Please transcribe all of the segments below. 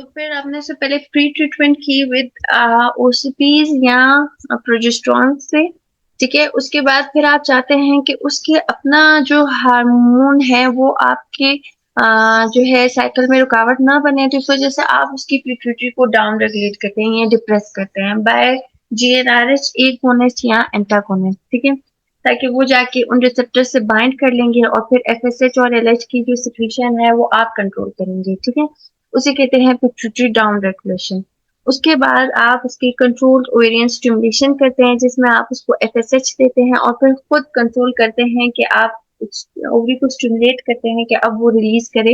फिर आपने उससे पहले प्री ट्रीटमेंट की विद ओसीपीज या प्रोजेस्टेरॉन से, ठीक है। उसके बाद फिर आप चाहते हैं कि उसके अपना जो हार्मोन है वो आपके जो है साइकिल में रुकावट ना बने, तो इस वजह से आप उसकी पिट्यूटरी को डाउन रेगुलेट करते हैं या डिप्रेस करते हैं बाय जीएनआरएच एगोनिस्ट या एंटागोनिस्ट, ठीक है, ताकि वो जाके उन रिसेप्टर से बाइंड कर लेंगे और फिर एफएसएच और एलएच की जो सिक्रीशन है वो आप कंट्रोल करेंगे, ठीक है। उसे कहते हैं पिट्यूटरी डाउन रेगुलेशन। उसके बाद आप उसकी कंट्रोल्ड ओवेरियन स्टिमुलेशन करते हैं, जिसमें आप उसको एफएसएच देते हैं और फिर खुद कंट्रोल करते हैं कि आप ओवरी को स्टिमुलेट करते हैं कि अब वो रिलीज करे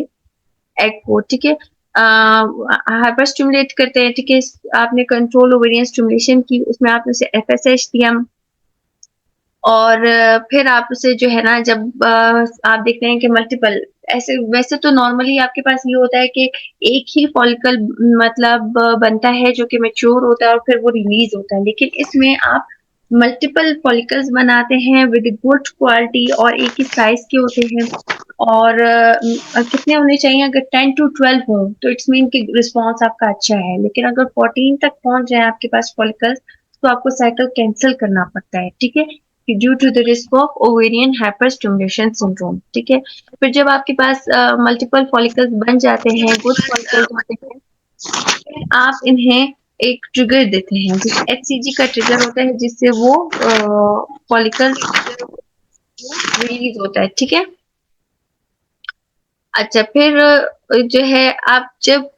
एग को, ठीक है। हाइपर स्टिमुलेट करते हैं, ठीक है। आपने कंट्रोल ओवेरियन स्टिमुलेशन की, उसमें आपने उसे एफएसएच दिया और फिर आप उसे जो है ना, जब आप देखते हैं कि मल्टीपल ऐसे, वैसे तो नॉर्मली आपके पास ये होता है कि एक ही फॉलिकल मतलब बनता है जो कि मैच्योर होता है और फिर वो रिलीज होता है, लेकिन इसमें आप मल्टीपल फॉलिकल्स बनाते हैं विद गुड क्वालिटी और एक ही साइज के होते हैं। और कितने होने चाहिए? अगर 10 to 12 हो तो इट्स मीन कि रिस्पॉन्स आपका अच्छा है, लेकिन अगर 14 तक पहुंच जाए आपके पास फॉलिकल्स तो आपको साइकिल कैंसिल करना पड़ता है, ठीक है, due to the risk of ovarian hyperstimulation syndrome, ठीक है। फिर जब आपके पास मल्टीपल फॉलिकल्स बन जाते हैं, गुड फॉलिकल्स होते हैं, फिर आप इन्हें एक ट्रिगर देते हैं, जिस एचसीजी का ट्रिगर होता है, जिससे वो फॉलिकल रिलीज होता है, ठीक है। अच्छा, फिर जो है आप जब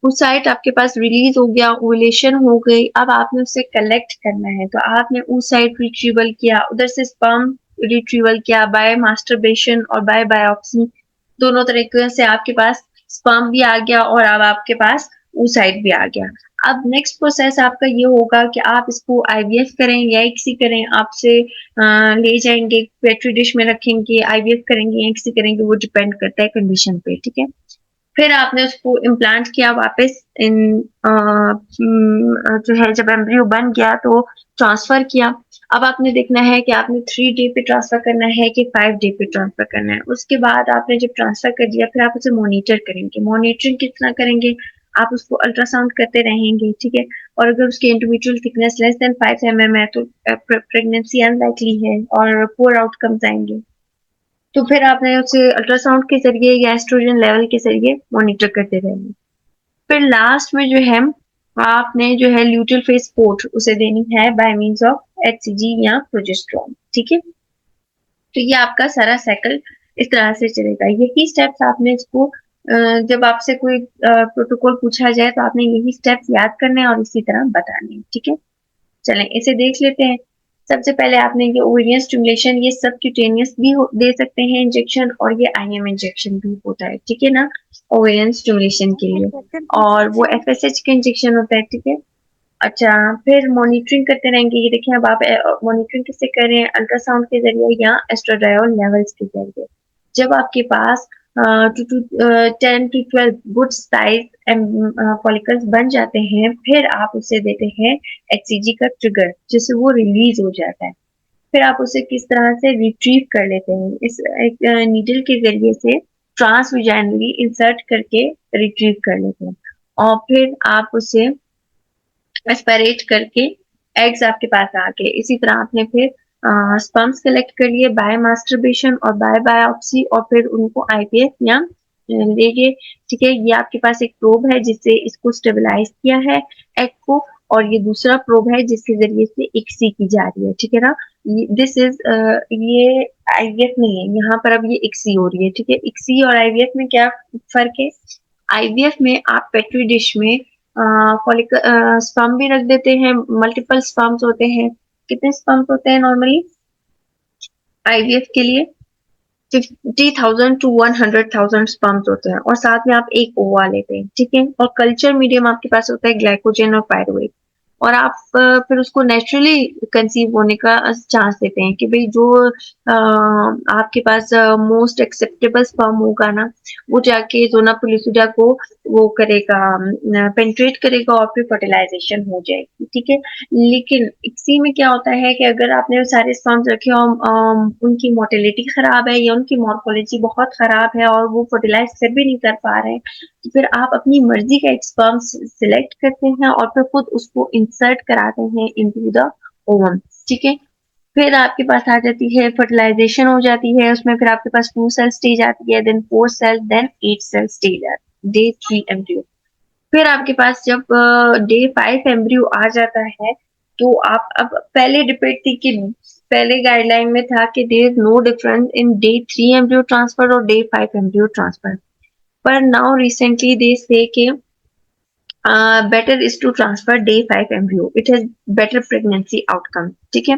oocyte आपके पास रिलीज हो गया, ओवुलेशन हो गई, अब आपने उसे कलेक्ट करना है, तो आपने oocyte रिट्रीवल किया, उधर से स्पर्म रिट्रीवल किया बाय मास्टरबेशन और बाय बायोप्सी, दोनों तरीके से आपके पास स्पर्म भी आ गया और अब आपके पास oocyte भी आ गया। अब नेक्स्ट प्रोसेस आपका ये होगा कि आप इसको आईवीएफ करें या एक्सी करें, आपसे ले जाएंगे पेट्री डिश में रखेंगे, आईवीएफ करेंगे या एक्सी करेंगे, वो डिपेंड करता है कंडीशन पे, ठीक है। फिर आपने उसको इम्प्लांट किया वापस इन जो है, जब एम्ब्रियो बन गया तो ट्रांसफर किया। अब आपने देखना है कि आपने 3 डे पे ट्रांसफर करना है कि 5 डे पे ट्रांसफर करना है। उसके बाद आपने जब ट्रांसफर कर दिया, फिर आप उसे मॉनिटर करेंगे। मॉनिटरिंग कितना करेंगे? आप उसको अल्ट्रासाउंड करते रहेंगे, ठीक है। और अगर उसकी individual thickness less than 5 mm है तो प्रेगनेंसी अनलाइकली है और पुअर आउटकम्स आएंगे। तो फिर आपने उसे अल्ट्रासाउंड के जरिए या एस्ट्रोजन लेवल के जरिए मॉनिटर करते रहेंगे। फिर लास्ट में जो है, आपने जो है ल्यूटिल फेस सपोर्ट उसे देनी है बाय मींस ऑफ एचसीजी या प्रोजेस्टेरॉन, ठीक है। तो ये आपका सारा साइकिल इस तरह से चलेगा। यही स्टेप्स आपने इसको जब आपसे कोई प्रोटोकॉल पूछा जाए तो आपने यही स्टेप्स याद करने हैं और इसी तरह बताने हैं, ठीक है। चलें इसे देख लेते हैं। सबसे पहले आपने ये ओवेरियन स्टिमुलेशन, ये सबक्यूटेनियस भी दे सकते हैं इंजेक्शन, और ये आईएम इंजेक्शन भी होता है, ठीक है ना, ओवेरियन स्टिमुलेशन के लिए। और वो एफएसएच का इंजेक्शन होता है, ठीक है। अच्छा, फिर मॉनिटरिंग करते रहेंगे। ये देखिए, अब आप मॉनिटरिंग किससे कर रहे हैं? अल्ट्रासाउंड के जरिए या एस्ट्राडायोल लेवल्स के जरिए। जब आपके पास 10 to 12 गुड साइज फॉलिकल्स बन जाते हैं, फिर आप उसे देते हैं एचसीजी का ट्रिगर, जिससे वो रिलीज हो जाता है। फिर आप उसे किस तरह से रिट्रीव कर लेते हैं? इस एक नीडल के जरिए से ट्रांसविजाइनली इंसर्ट करके रिट्रीव कर लेते हैं, और फिर आप उसे एस्पिरेट करके एग्स आपके पास आ गए। इसी तरह आपने फिर स्पर्म्स कलेक्ट कर लिए बाय मास्टरबेशन और बाय बायोप्सी, और फिर उनको आईवीएफ या ले गए, ठीक है। ये आपके पास एक प्रोब है जिससे इसको स्टेबलाइज किया है एग को, और ये दूसरा प्रोब है जिसके जरिए से इक्सी की जा रही है, ठीक है ना। दिस इज ये आईवीएफ नहीं है यहाँ पर, अब ये इक्सी हो रही है, ठीक है। इक्सी और आईवीएफ में क्या फर्क है? आईवीएफ में आप पेट्री डिश में फॉलिकल स्पर्म भी रख देते हैं, मल्टीपल स्पर्म्स होते हैं। कितने स्पर्म्स होते हैं नॉर्मली आईवीएफ के लिए? 50,000 to 100,000 स्पर्म्स होते हैं, और साथ में आप एक ओवा लेते हैं, ठीक है। और कल्चर मीडियम आपके पास होता है ग्लाइकोजन और पायरुवेट, और आप फिर उसको नेचुरली कंसीव होने का चांस देते हैं कि भाई जो आपके पास मोस्ट एक्सेप्टेबल स्पर्म होगा ना, वो जाके जोना पुलिसिडा को वो करेगा, पेंट्रेट करेगा और फिर फर्टिलाइजेशन हो जाएगी, ठीक है। लेकिन इक्सी में क्या होता है कि अगर आपने सारे स्पर्म्स रखे और उनकी मोटिलिटी खराब है या उनकी मॉर्फोलॉजी बहुत खराब है और वो फर्टिलाइज कर भी नहीं कर पा रहे हैं, फिर आप अपनी मर्जी का एक स्पर्म सिलेक्ट करते हैं और फिर खुद उसको इंसर्ट कराते हैं इनटू द ओवम, ठीक है। फिर आपके पास आ जाती है फर्टिलाइजेशन हो जाती है, उसमें फिर आपके पास 2 सेल स्टेज आती है, then 4 cell, then 8 cell stage आती है, डे 3 एम्ब्रियो। फिर आपके पास जब डे 5 एम्ब्रियो आ जाता है, तो आप अब पहले डिबेट थी कि पहले गाइडलाइन में था कि there is no difference in day 3 embryo transfer और डे 5 एम्ब्रियो ट्रांसफर, पर now recently they say that better is to transfer day 5 embryo, it has better pregnancy outcome, ठीक है।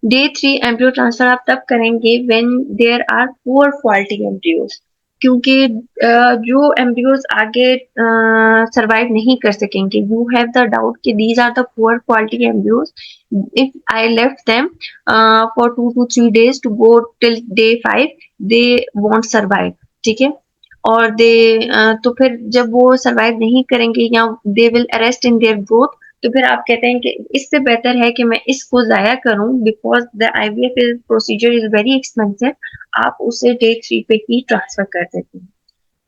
डे 3 एम्ब्रियो ट्रांसफर आप तब करेंगे when there are poor quality embryos, क्योंकि जो embryos आगे सरवाइव नहीं कर सकेंगे, यू हैव द डाउट कि these are the poor quality embryos, if I left them for 2 to 3 days to go till day 5, they won't survive, ठीक है। और तो फिर जब वो सरवाइव नहीं करेंगे या they will arrest in their growth, तो फिर आप कहते हैं कि इससे बेहतर है कि मैं इसको ज़ाया करूं, because the IVF procedure is very expensive, आप उसे डे 3 पे ही ट्रांसफर कर देते हैं।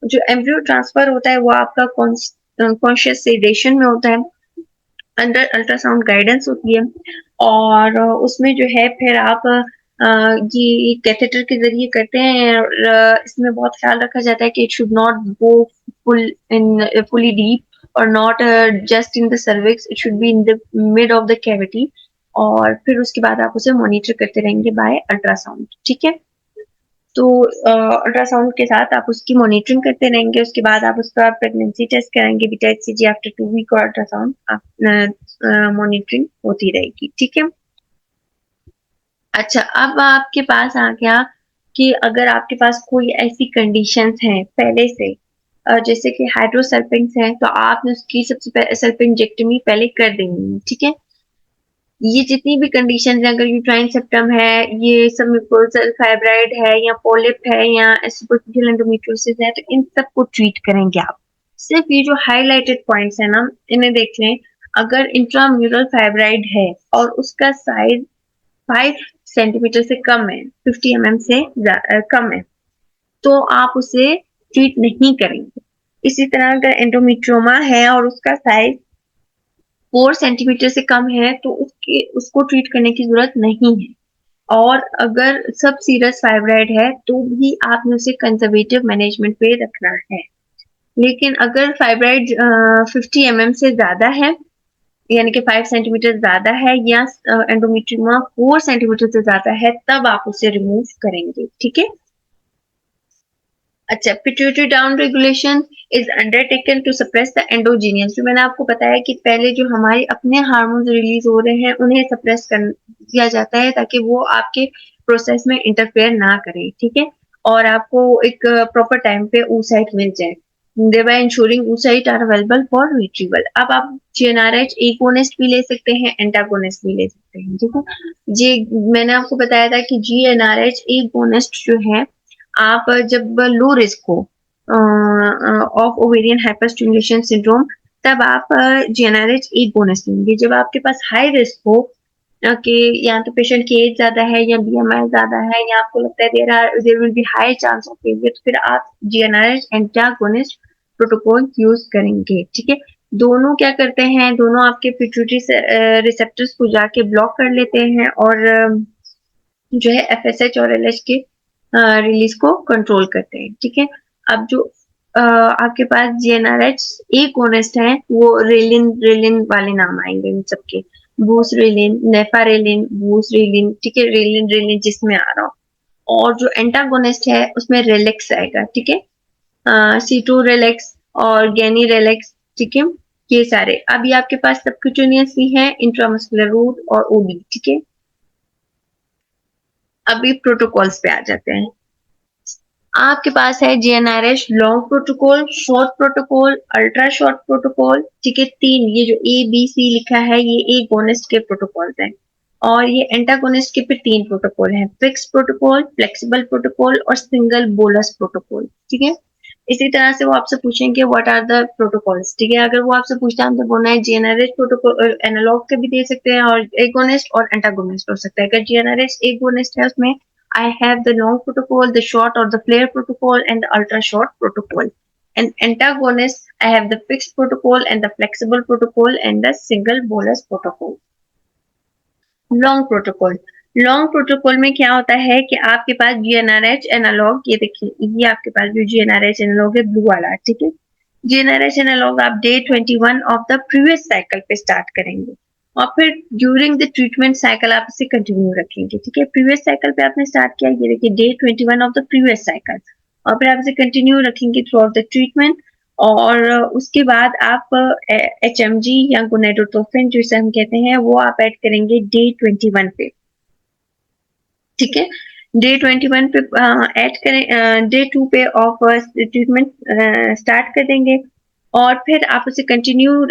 जो एम्ब्रियो ट्रांसफर होता है वो आपका कॉन्शियस सेडेशन में होता है, अंडर अल्ट्रासाउंड गाइडेंस होती है, और उसमें जो है फिर आप ये कैथेटर के जरिए करते हैं, और इसमें बहुत ख्याल रखा जाता है कि it should not go fully deep और not just in the cervix, it should be in the mid of the cavity, और फिर उसके बाद आप उसे मॉनिटर करते रहेंगे बाय अल्ट्रासाउंड, ठीक है। तो अल्ट्रासाउंड के साथ आप उसकी मॉनिटरिंग करते रहेंगे, उसके बाद आप उसका प्रेगनेंसी टेस्ट कराएंगे, बीटा एचसीजी आफ्टर 2 वीक, और अल्ट्रासाउंड मॉनिटरिंग होती रहेगी, ठीक है। अच्छा, अब आपके पास आ गया कि अगर आपके पास कोई ऐसी कंडीशंस हैं पहले से, जैसे कि हाइड्रोसल्फिंग्स है, तो आपने उसकी सबसे पहले सल्फिंजेक्टमी पहले कर देनी है, ठीक है। ये जितनी भी कंडीशन है, अगर यूट्राइन सेप्टम है, ये सब म्यूकोसल फाइब्राइड है, या पॉलिप है, या सुपरफिशियल एंडोमेट्रियोसिस है, तो इन सब को ट्रीट करेंगे आप। सिर्फ ये जो हाइलाइटेड पॉइंट्स है ना, इन्हें देख लें। अगर इंट्राम्यूरल फाइब्राइड है और उसका साइज 5 सेंटीमीटर से कम है, 50 mm से कम है, तो आप उसे ट्रीट नहीं करेंगे। इसी तरह अगर एंडोमेट्रियोमा है और उसका साइज 4 सेंटीमीटर से कम है, तो उसको ट्रीट करने की जरूरत नहीं है। और अगर सब सीरस फाइब्राइड है, तो भी आपने उसे कंजर्वेटिव मैनेजमेंट पे रखना है। लेकिन अगर फाइब्राइड 50 mm से ज्यादा है, यानी कि 5 सेंटीमीटर ज्यादा है, या एंडोमेट्रियमा 4 सेंटीमीटर से ज्यादा है, तब आप उसे रिमूव करेंगे, ठीक है। अच्छा, pituitary down regulation is undertaken to suppress the endogenous, जो मैंने आपको बताया कि पहले जो हमारे अपने हार्मोन्स रिलीज हो रहे हैं उन्हें सप्रेस कर दिया जाता है, ताकि वो आपके प्रोसेस में इंटरफेयर ना करें, ठीक है। और आपको एक प्रॉपर टाइम पे oocyte मिल जाए, thereby ensuring oocyte are available for retrieval। अब आप GnRH एगोनिस्ट भी ले सकते हैं, एंटागोनिस्ट भी ले सकते हैं, ठीक है। जी, मैंने आपको बताया था कि GnRH एगोनिस्ट जो है, आप जब लो रिस्क हो ऑफ ओवेरियन हाइपरस्टिमुलेशन सिंड्रोम, तब आप GnRH एक बोनस लेंगे। जब आपके पास हाई रिस्क हो कि या तो पेशेंट की एज ज्यादा है, या BMI ज्यादा है, या आपको लगता है there will be high chance of failure, तो फिर आप GnRH एंटागोनिस्ट प्रोटोकॉल यूज करेंगे, ठीक है। दोनों क्या करते हैं, दोनों आपके पिट्यूटरी रिसेप्टर्स को जाके ब्लॉक कर लेते हैं, और जो है FSH और LH के रिलीज को कंट्रोल करते हैं, ठीक है। अब जो आपके पास GnRH एक ओनेस्ट है, वो रेलिन रेलिन वाले नाम आएंगे इन सबके, बूस रेलिन, नेफारेलिन, बूस रेलिन, ठीक है, रेलिन रेलिन जिसमें आ रहा हो। और जो एंटागोनिस्ट है उसमें रेलेक्स आएगा, ठीक है, सीटो रेलेक्स और गैनी रेलेक्स, ठीक है। ये सारे अभी आपके पास सबक्यूटेनियस भी है, इंट्रामस्कुलर रूट और OD, ठीक है। अभी प्रोटोकॉल्स पे आ जाते हैं। आपके पास है GnRH long protocol, short protocol, ultra short protocol, ठीक है। 3 ये जो ABC लिखा है, ये एगोनिस्ट के प्रोटोकॉल्स हैं, और ये एंटागोनिस्ट के पे 3 प्रोटोकॉल हैं, फिक्स प्रोटोकॉल, फ्लेक्सिबल प्रोटोकॉल और सिंगल बोलस प्रोटोकॉल, ठीक है। इसी तरह से वो आपसे पूछेंगे व्हाट आर द प्रोटोकॉल्स, ठीक है। अगर वो आपसे पूछता है तो बोलना है GnRH प्रोटोकॉल, एनालॉग के भी दे सकते हैं, और एगोनिस्ट और एंटागोनिस्ट हो सकता है। अगर GnRH एगोनिस्ट है, उसमें I have the long protocol, the short or the flare protocol, and the ultra short protocol. An antagonist, I have the fixed protocol and the flexible protocol and the single bolus protocol. Long protocol, long protocol में क्या होता है कि आपके पास GnRH analogue, ये देखिए ये आपके पास जो GnRH एनालॉग है ब्लू वाला, ठीक है। GnRH एनालॉग आप day 21 of the previous cycle पे स्टार्ट करेंगे और फिर ड्यूरिंग द ट्रीटमेंट साइकिल आप इसे कंटिन्यू रखेंगे, ठीक है। प्रीवियस साइकिल पे आपने स्टार्ट किया, ये देखिए day 21 of the previous cycle, और फिर आप इसे कंटिन्यू रखेंगे थ्रू आउट द ट्रीटमेंट। और उसके बाद आप HMG या गोनेडोट्रोपिन जिसे हम कहते हैं वो आप ऐड करेंगे डे 21 पे, ठीक है। डे 21 पे ऐड करें, डे 2 पे ऑफ ट्रीटमेंट स्टार्ट कर देंगे और फिर आप उसे कंटिन्यू